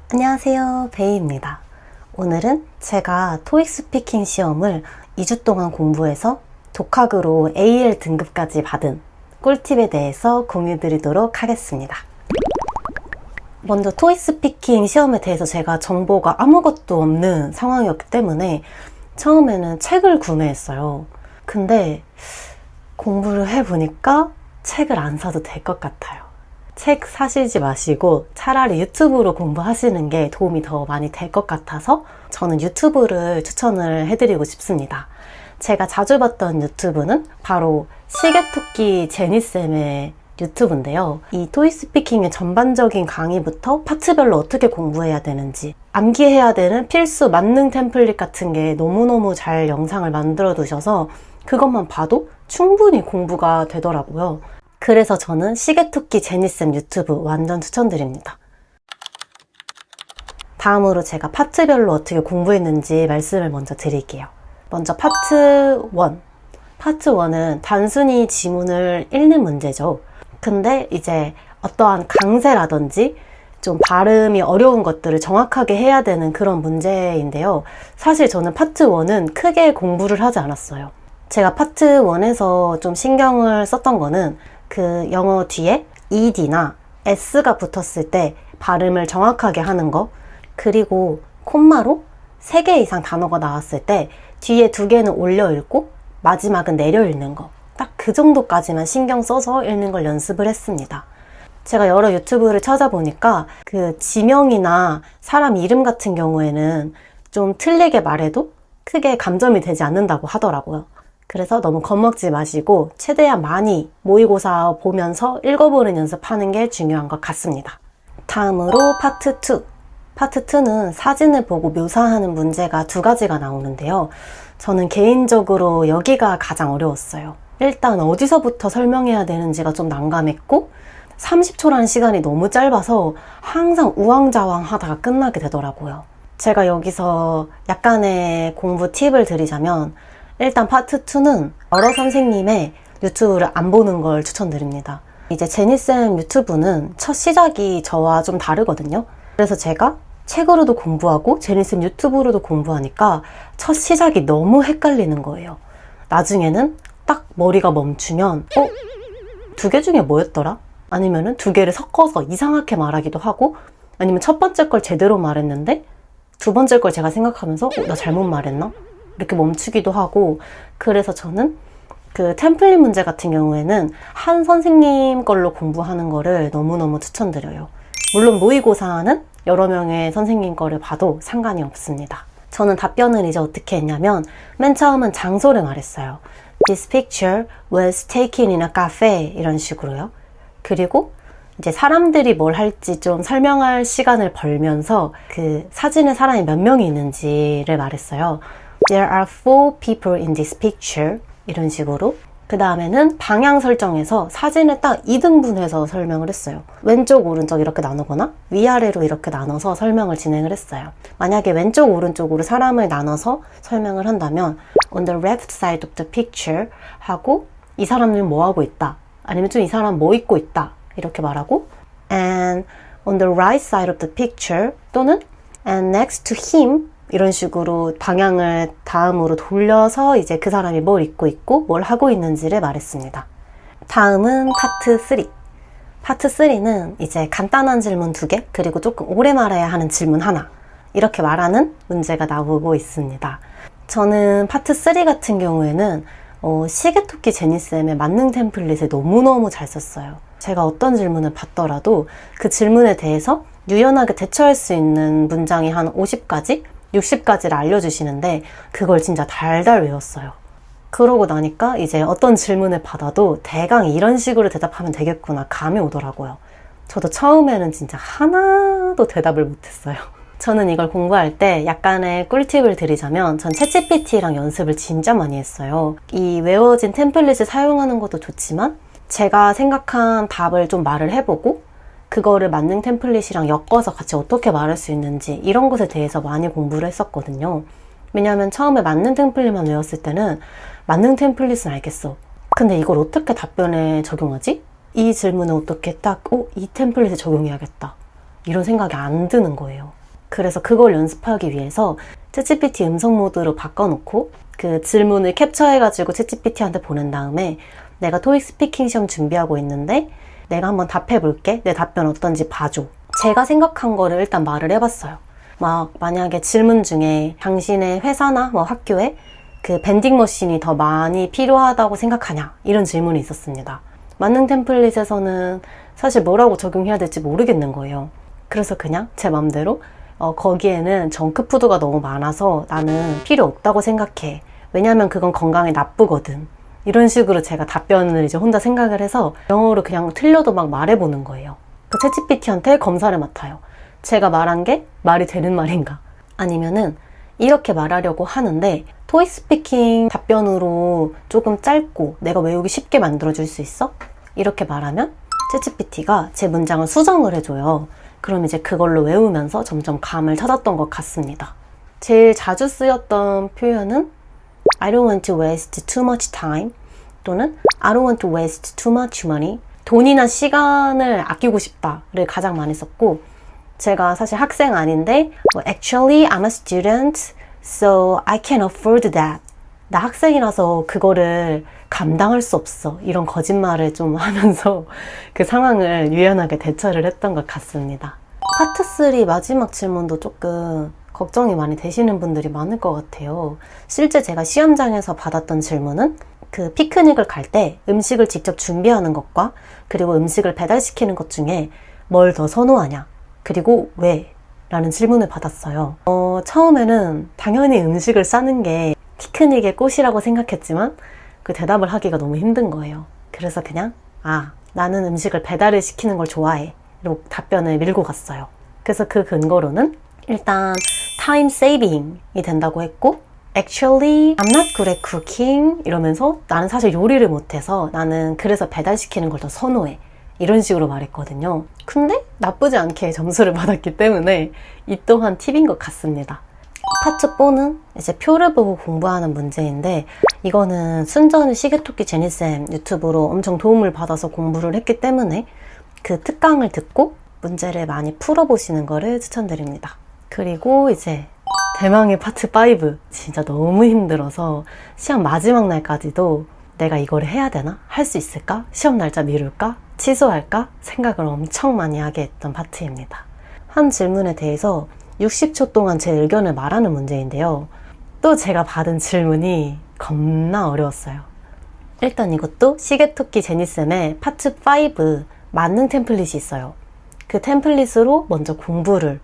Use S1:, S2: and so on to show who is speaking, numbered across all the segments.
S1: 안녕하세요, 베이입니다. 오늘은 제가 토익 스피킹 시험을 2주 동안 공부해서 독학으로 AL 등급까지 받은 꿀팁에 대해서 공유드리도록 하겠습니다. 먼저 토익 스피킹 시험에 대해서 제가 정보가 아무것도 없는 상황이었기 때문에 처음에는 책을 구매했어요. 근데 공부를 해보니까 책을 안 사도 될 것 같아요. 책 사시지 마시고 차라리 유튜브로 공부하시는 게 도움이 더 많이 될 것 같아서 저는 유튜브를 추천을 해드리고 싶습니다. 제가 자주 봤던 유튜브는 바로 시계토끼 제니쌤의 유튜브인데요. 이 토익 스피킹의 전반적인 강의부터 파트별로 어떻게 공부해야 되는지, 암기해야 되는 필수 만능 템플릿 같은 게 너무너무 잘 영상을 만들어 두셔서 그것만 봐도 충분히 공부가 되더라고요. 그래서 저는 시계토끼 제니쌤 유튜브 완전 추천드립니다. 다음으로 제가 파트별로 어떻게 공부했는지 말씀을 먼저 드릴게요. 먼저 파트 1. 파트 1은 단순히 지문을 읽는 문제죠. 근데 이제 어떠한 강세라든지 좀 발음이 어려운 것들을 정확하게 해야 되는 그런 문제인데요. 사실 저는 파트 1은 크게 공부를 하지 않았어요. 제가 파트 1에서 좀 신경을 썼던 거는 그 영어 뒤에 ed나 s가 붙었을 때 발음을 정확하게 하는 거, 그리고 콤마로 3개 이상 단어가 나왔을 때 뒤에 2개는 올려 읽고 마지막은 내려 읽는 거, 딱 그 정도까지만 신경 써서 읽는 걸 연습을 했습니다. 제가 여러 유튜브를 찾아보니까 그 지명이나 사람 이름 같은 경우에는 좀 틀리게 말해도 크게 감점이 되지 않는다고 하더라고요. 그래서 너무 겁먹지 마시고 최대한 많이 모의고사 보면서 읽어보는 연습하는 게 중요한 것 같습니다. 다음으로 파트 2. 파트 2는 사진을 보고 묘사하는 문제가 2가지가 나오는데요. 저는 개인적으로 여기가 가장 어려웠어요. 일단 어디서부터 설명해야 되는지가 좀 난감했고 30초라는 시간이 너무 짧아서 항상 우왕좌왕 하다가 끝나게 되더라고요. 제가 여기서 약간의 공부 팁을 드리자면 일단 파트 2는 여러 선생님의 유튜브를 안 보는 걸 추천드립니다. 이제 제니쌤 유튜브는 첫 시작이 저와 좀 다르거든요. 그래서 제가 책으로도 공부하고 제니쌤 유튜브로도 공부하니까 첫 시작이 너무 헷갈리는 거예요. 나중에는 딱 머리가 멈추면 2개 중에 뭐였더라? 아니면은 2개를 섞어서 이상하게 말하기도 하고, 아니면 첫 번째 걸 제대로 말했는데 두 번째 걸 제가 생각하면서 나 잘못 말했나? 이렇게 멈추기도 하고. 그래서 저는 그 템플릿 문제 같은 경우에는 한 선생님 걸로 공부하는 거를 너무너무 추천드려요. 물론 모의고사는 여러 명의 선생님 거를 봐도 상관이 없습니다. 저는 답변을 이제 어떻게 했냐면 맨 처음은 장소를 말했어요. This picture was taken in a cafe, 이런 식으로요. 그리고 이제 사람들이 뭘 할지 좀 설명할 시간을 벌면서 그 사진에 사람이 몇 명이 있는지를 말했어요. There are 4 people in this picture, 이런 식으로. 그 다음에는 방향 설정에서 사진을 딱 2등분해서 설명을 했어요. 왼쪽 오른쪽 이렇게 나누거나 위아래로 이렇게 나눠서 설명을 진행을 했어요. 만약에 왼쪽 오른쪽으로 사람을 나눠서 설명을 한다면 On the left side of the picture 하고 이 사람은 뭐 하고 있다, 아니면 좀 이 사람 뭐 입고 있다 이렇게 말하고, And on the right side of the picture 또는 And next to him, 이런 식으로 방향을 다음으로 돌려서 이제 그 사람이 뭘 입고 있고 뭘 하고 있는지를 말했습니다. 다음은 파트 3. 파트 3는 이제 간단한 질문 2개, 그리고 조금 오래 말해야 하는 질문 하나, 이렇게 말하는 문제가 나오고 있습니다. 저는 파트 3 같은 경우에는 시계토끼 제니쌤의 만능 템플릿을 너무너무 잘 썼어요. 제가 어떤 질문을 받더라도 그 질문에 대해서 유연하게 대처할 수 있는 문장이 한 50가지? 60가지를 알려주시는데 그걸 진짜 달달 외웠어요. 그러고 나니까 이제 어떤 질문을 받아도 대강 이런 식으로 대답하면 되겠구나 감이 오더라고요. 저도 처음에는 진짜 하나도 대답을 못했어요. 저는 이걸 공부할 때 약간의 꿀팁을 드리자면 전 챗GPT랑 연습을 진짜 많이 했어요. 이 외워진 템플릿을 사용하는 것도 좋지만 제가 생각한 답을 좀 말을 해보고 그거를 만능 템플릿이랑 엮어서 같이 어떻게 말할 수 있는지 이런 것에 대해서 많이 공부를 했었거든요. 왜냐하면 처음에 만능 템플릿만 외웠을 때는 만능 템플릿은 알겠어. 근데 이걸 어떻게 답변에 적용하지? 이 질문을 어떻게 딱 이 템플릿에 적용해야겠다. 이런 생각이 안 드는 거예요. 그래서 그걸 연습하기 위해서 챗GPT 음성 모드로 바꿔놓고 그 질문을 캡처해가지고 챗GPT한테 보낸 다음에 내가 토익 스피킹 시험 준비하고 있는데 내가 한번 답해볼게. 내 답변 어떤지 봐줘. 제가 생각한 거를 일단 말을 해봤어요. 막 만약에 질문 중에 당신의 회사나 뭐 학교에 그 밴딩 머신이 더 많이 필요하다고 생각하냐? 이런 질문이 있었습니다. 만능 템플릿에서는 사실 뭐라고 적용해야 될지 모르겠는 거예요. 그래서 그냥 제 맘대로 거기에는 정크푸드가 너무 많아서 나는 필요 없다고 생각해. 왜냐면 그건 건강에 나쁘거든. 이런 식으로 제가 답변을 이제 혼자 생각을 해서 영어로 그냥 틀려도 막 말해보는 거예요. 그 챗GPT한테 검사를 맡아요. 제가 말한 게 말이 되는 말인가? 아니면은 이렇게 말하려고 하는데 토익 스피킹 답변으로 조금 짧고 내가 외우기 쉽게 만들어줄 수 있어? 이렇게 말하면 챗GPT가 제 문장을 수정을 해줘요. 그럼 이제 그걸로 외우면서 점점 감을 찾았던 것 같습니다. 제일 자주 쓰였던 표현은 I don't want to waste too much time 또는 I don't want to waste too much money. 돈이나 시간을 아끼고 싶다를 가장 많이 썼고, 제가 사실 학생 아닌데 Actually I'm a student so I can't afford that. 나 학생이라서 그거를 감당할 수 없어. 이런 거짓말을 좀 하면서 그 상황을 유연하게 대처를 했던 것 같습니다. 파트 3 마지막 질문도 조금 걱정이 많이 되시는 분들이 많을 것 같아요. 실제 제가 시험장에서 받았던 질문은 그 피크닉을 갈 때 음식을 직접 준비하는 것과 그리고 음식을 배달시키는 것 중에 뭘 더 선호하냐? 그리고 왜? 라는 질문을 받았어요. 처음에는 당연히 음식을 싸는 게 피크닉의 꽃이라고 생각했지만 그 대답을 하기가 너무 힘든 거예요. 그래서 그냥 나는 음식을 배달을 시키는 걸 좋아해. 이렇게 답변을 밀고 갔어요. 그래서 그 근거로는 일단 time saving이 된다고 했고 Actually, I'm not good at cooking 이러면서 나는 사실 요리를 못해서 나는 그래서 배달시키는 걸 더 선호해. 이런 식으로 말했거든요. 근데 나쁘지 않게 점수를 받았기 때문에 이 또한 팁인 것 같습니다. 파트 4는 이제 표를 보고 공부하는 문제인데 이거는 순전히 시계토끼 제니쌤 유튜브로 엄청 도움을 받아서 공부를 했기 때문에 그 특강을 듣고 문제를 많이 풀어보시는 거를 추천드립니다. 그리고 이제 대망의 파트 5 진짜 너무 힘들어서 시험 마지막 날까지도 내가 이걸 해야 되나? 할 수 있을까? 시험 날짜 미룰까? 취소할까? 생각을 엄청 많이 하게 했던 파트입니다. 한 질문에 대해서 60초 동안 제 의견을 말하는 문제인데요. 또 제가 받은 질문이 겁나 어려웠어요. 일단 이것도 시계토끼 제니쌤의 파트 5 만능 템플릿이 있어요. 그 템플릿으로 먼저 공부를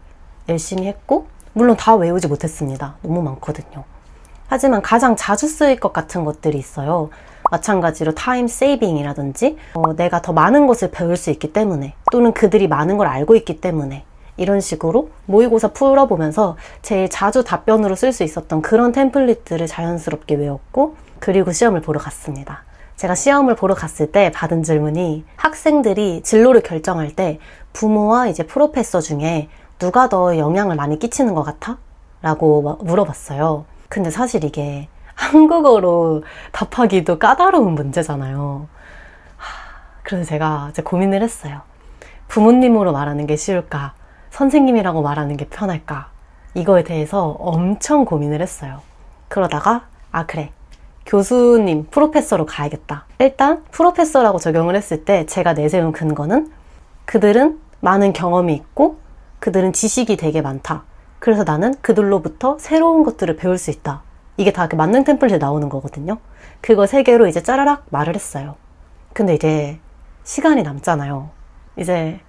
S1: 열심히 했고 물론 다 외우지 못했습니다. 너무 많거든요. 하지만 가장 자주 쓰일 것 같은 것들이 있어요. 마찬가지로 타임 세이빙이라든지 내가 더 많은 것을 배울 수 있기 때문에 또는 그들이 많은 걸 알고 있기 때문에 이런 식으로 모의고사 풀어보면서 제일 자주 답변으로 쓸 수 있었던 그런 템플릿들을 자연스럽게 외웠고 그리고 시험을 보러 갔습니다. 제가 시험을 보러 갔을 때 받은 질문이 학생들이 진로를 결정할 때 부모와 이제 프로페서 중에 누가 더 영향을 많이 끼치는 것 같아? 라고 물어봤어요. 근데 사실 이게 한국어로 답하기도 까다로운 문제잖아요. 그래서 제가 이제 고민을 했어요. 부모님으로 말하는 게 쉬울까? 선생님이라고 말하는 게 편할까? 이거에 대해서 엄청 고민을 했어요. 그러다가 그래. 교수님, 프로페서로 가야겠다. 일단 프로페서라고 적용을 했을 때 제가 내세운 근거는 그들은 많은 경험이 있고 그들은 지식이 되게 많다. 그래서 나는 그들로부터 새로운 것들을 배울 수 있다. 이게 다 그 만능 템플릿에 나오는 거거든요. 그거 3개로 이제 짜라락 말을 했어요. 근데 이제 시간이 남잖아요. 이제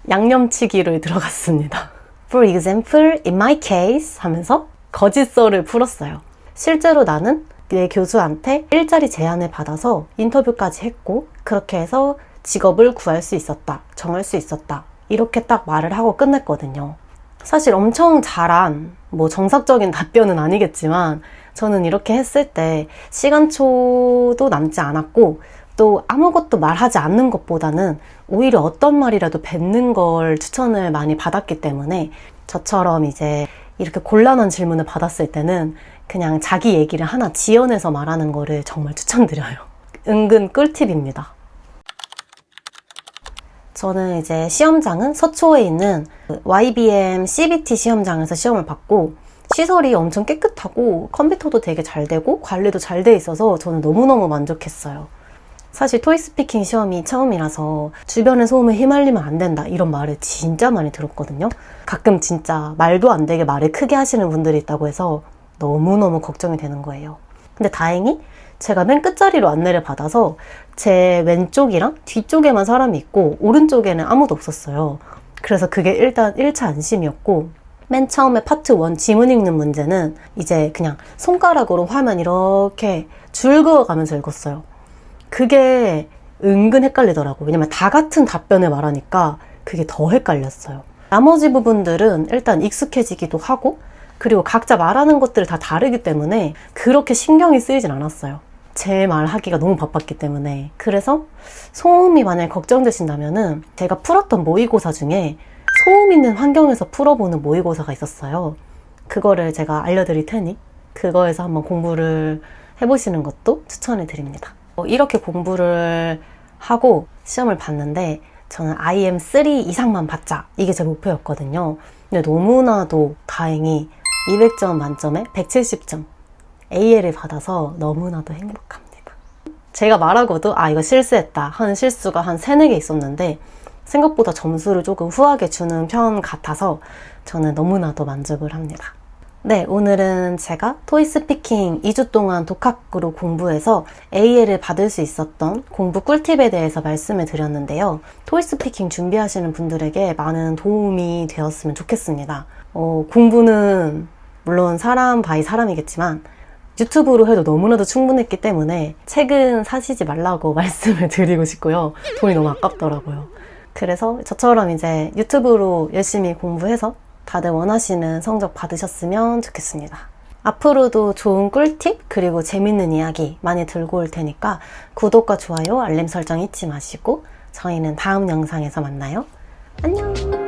S1: 양념치기를 들어갔습니다. For example, in my case 하면서 거짓설을 풀었어요. 실제로 나는 내 교수한테 일자리 제안을 받아서 인터뷰까지 했고 그렇게 해서 직업을 구할 수 있었다. 정할 수 있었다. 이렇게 딱 말을 하고 끝냈거든요. 사실 엄청 잘한 정석적인 답변은 아니겠지만 저는 이렇게 했을 때 시간초도 남지 않았고 또 아무것도 말하지 않는 것보다는 오히려 어떤 말이라도 뱉는 걸 추천을 많이 받았기 때문에 저처럼 이제 이렇게 곤란한 질문을 받았을 때는 그냥 자기 얘기를 하나 지어내서 말하는 거를 정말 추천드려요. 은근 꿀팁입니다. 저는 이제 시험장은 서초에 있는 YBM CBT 시험장에서 시험을 봤고, 시설이 엄청 깨끗하고 컴퓨터도 되게 잘 되고 관리도 잘 돼 있어서 저는 너무너무 만족했어요. 사실 토익스피킹 시험이 처음이라서 주변의 소음에 휘말리면 안 된다 이런 말을 진짜 많이 들었거든요. 가끔 진짜 말도 안 되게 말을 크게 하시는 분들이 있다고 해서 너무너무 걱정이 되는 거예요. 근데 다행히 제가 맨 끝자리로 안내를 받아서 제 왼쪽이랑 뒤쪽에만 사람이 있고 오른쪽에는 아무도 없었어요. 그래서 그게 일단 1차 안심이었고, 맨 처음에 파트 1 지문 읽는 문제는 이제 그냥 손가락으로 화면 이렇게 줄 그어가면서 읽었어요. 그게 은근 헷갈리더라고요. 왜냐면 다 같은 답변을 말하니까 그게 더 헷갈렸어요. 나머지 부분들은 일단 익숙해지기도 하고, 그리고 각자 말하는 것들이 다 다르기 때문에 그렇게 신경이 쓰이진 않았어요. 제 말하기가 너무 바빴기 때문에. 그래서 소음이 만약에 걱정되신다면은 제가 풀었던 모의고사 중에 소음 있는 환경에서 풀어보는 모의고사가 있었어요. 그거를 제가 알려드릴 테니 그거에서 한번 공부를 해보시는 것도 추천해 드립니다. 이렇게 공부를 하고 시험을 봤는데 저는 IM3 이상만 받자, 이게 제 목표였거든요. 근데 너무나도 다행히 200점 만점에 170점 AL을 받아서 너무나도 행복합니다. 제가 말하고도 이거 실수했다 하는 실수가 한 3, 4개 있었는데 생각보다 점수를 조금 후하게 주는 편 같아서 저는 너무나도 만족을 합니다. 네, 오늘은 제가 토익스피킹 2주 동안 독학으로 공부해서 AL을 받을 수 있었던 공부 꿀팁에 대해서 말씀을 드렸는데요. 토익스피킹 준비하시는 분들에게 많은 도움이 되었으면 좋겠습니다. 공부는 물론 사람 바이 사람이겠지만 유튜브로 해도 너무나도 충분했기 때문에 책은 사시지 말라고 말씀을 드리고 싶고요. 돈이 너무 아깝더라고요. 그래서 저처럼 이제 유튜브로 열심히 공부해서 다들 원하시는 성적 받으셨으면 좋겠습니다. 앞으로도 좋은 꿀팁 그리고 재밌는 이야기 많이 들고 올 테니까 구독과 좋아요, 알림 설정 잊지 마시고 저희는 다음 영상에서 만나요. 안녕!